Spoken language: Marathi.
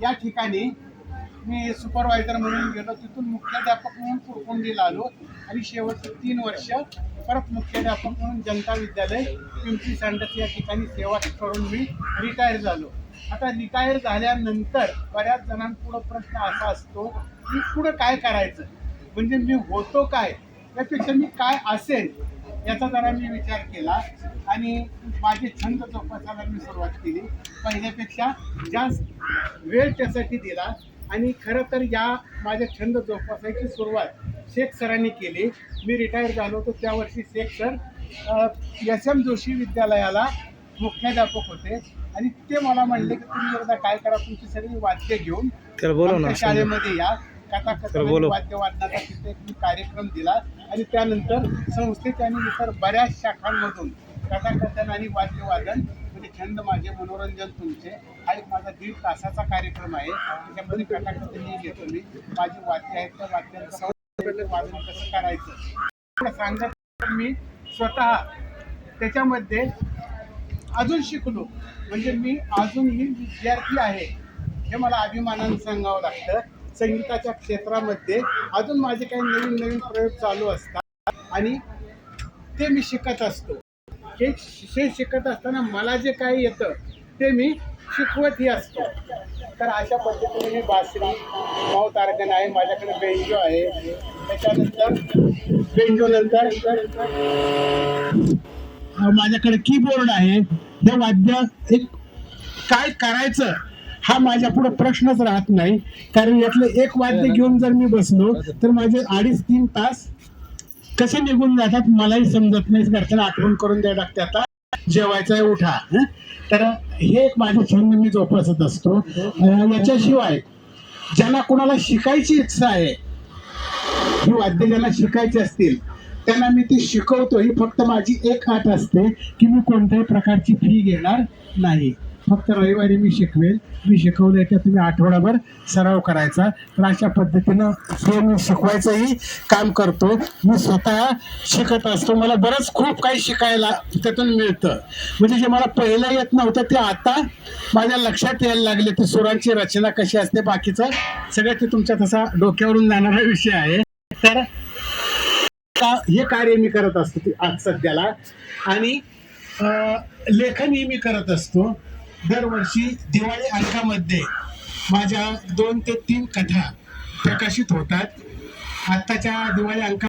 या ठिकाणी मी सुपरवायझर म्हणून गेलो, तिथून मुख्याध्यापक म्हणून कुरकुंडीला आलो आणि शेवटचे 3 वर्ष परत मुख्याध्यापक म्हणून जनता विद्यालय पिंपरी सांडस या ठिकाणी सेवा करून मी रिटायर झालो. आता रिटायर झाल्यानंतर बऱ्याच जणांपुढं प्रश्न असा असतो की पुढं काय करायचं, म्हणजे मी होतो काय यापेक्षा मी काय असेल याचा जरा मी विचार केला आणि माझे छंद जोपासायला मी सुरुवात केली. पहिल्यापेक्षा जास्त वेळ त्यासाठी दिला आणि खरं तर या माझ्या छंद जोपासायची सुरुवात शेख सरांनी केली. मी रिटायर झालो होतो त्या वर्षी शेख सर SM जोशी विद्यालयाला मुख्याध्यापक होते आणि ते मला म्हणले की तुम्ही एकदा काय करा, तुमची सगळी वाद्य घेऊन शाळेमध्ये या. कथाकथन वाद्य वादनाचा तिथे एक मी कार्यक्रम दिला आणि त्यानंतर संस्थेच्या आणि इतर बऱ्याच शाखांमधून कथाकथन आणि वाद्यवादन म्हणजे छंद माझे मनोरंजन तुमचे हा एक माझा 1.5 तासाचा कार्यक्रम आहे. त्याच्यामध्ये कथाकथनही घेतो मी. माझी वाद्य आहेत त्या वाद्यांचं वादन कसं करायचं सांगत मी स्वतः त्याच्यामध्ये अजून शिकलो. म्हणजे मी अजूनही विद्यार्थी आहे हे मला अभिमानाने सांगावं लागतं. संगीताच्या क्षेत्रामध्ये अजून माझे काही नवीन नवीन प्रयोग चालू असतात आणि ते मी शिकत असतो. हे शिकत असताना मला जे काही येतं ते मी शिकवतही असतो. तर अशा पद्धतीने मी बासरी माऊथ ऑर्गन आहे, माझ्याकडे बेंजो आहे, त्याच्यानंतर बेंजोनंतर माझ्याकडे कीबोर्ड आहे. हे वाद्य एक काय करायचं हा माझ्या पुढे प्रश्नच राहत नाही, कारण यातलं एक वाद्य घेऊन जर मी बसलो तर माझे 2.5-3 तास कसे निघून जातात मलाही समजत नाही. घरच्याला आठवण करून द्यायला लागते आता जेवायचं आहे उठा. तर हे एक माझे छंद मी जोपासत असतो. याच्याशिवाय ज्यांना कोणाला शिकायची इच्छा आहे, ही वाद्य ज्यांना शिकायची असतील त्यांना मी ती शिकवतो. ही फक्त माझी एक अट असते की मी कोणत्याही प्रकारची फी घेणार नाही. फक्त रविवारी मी शिकवेल. मी शिकवलं की तुम्ही आठवडाभर सराव करायचा. तर अशा पद्धतीनं हे मी शिकवायचंही काम करतो. मी स्वतः शिकत असतो. मला बरंच खूप काही शिकायला त्यातून मिळतं. म्हणजे जे मला पहिलं येत नव्हतं ते आता माझ्या लक्षात यायला लागले. ती सुरांची रचना कशी असते, बाकीचं सगळं ते तुमच्या तसा डोक्यावरून जाणारा विषय आहे. तर हे कार्य मी करत असतो आज सध्याला. आणि लेखनही मी करत असतो. दरवर्षी दिवाळी अंकामध्ये माझ्या 2 ते 3 कथा प्रकाशित होतात. आत्ताच्या दिवाळी अंका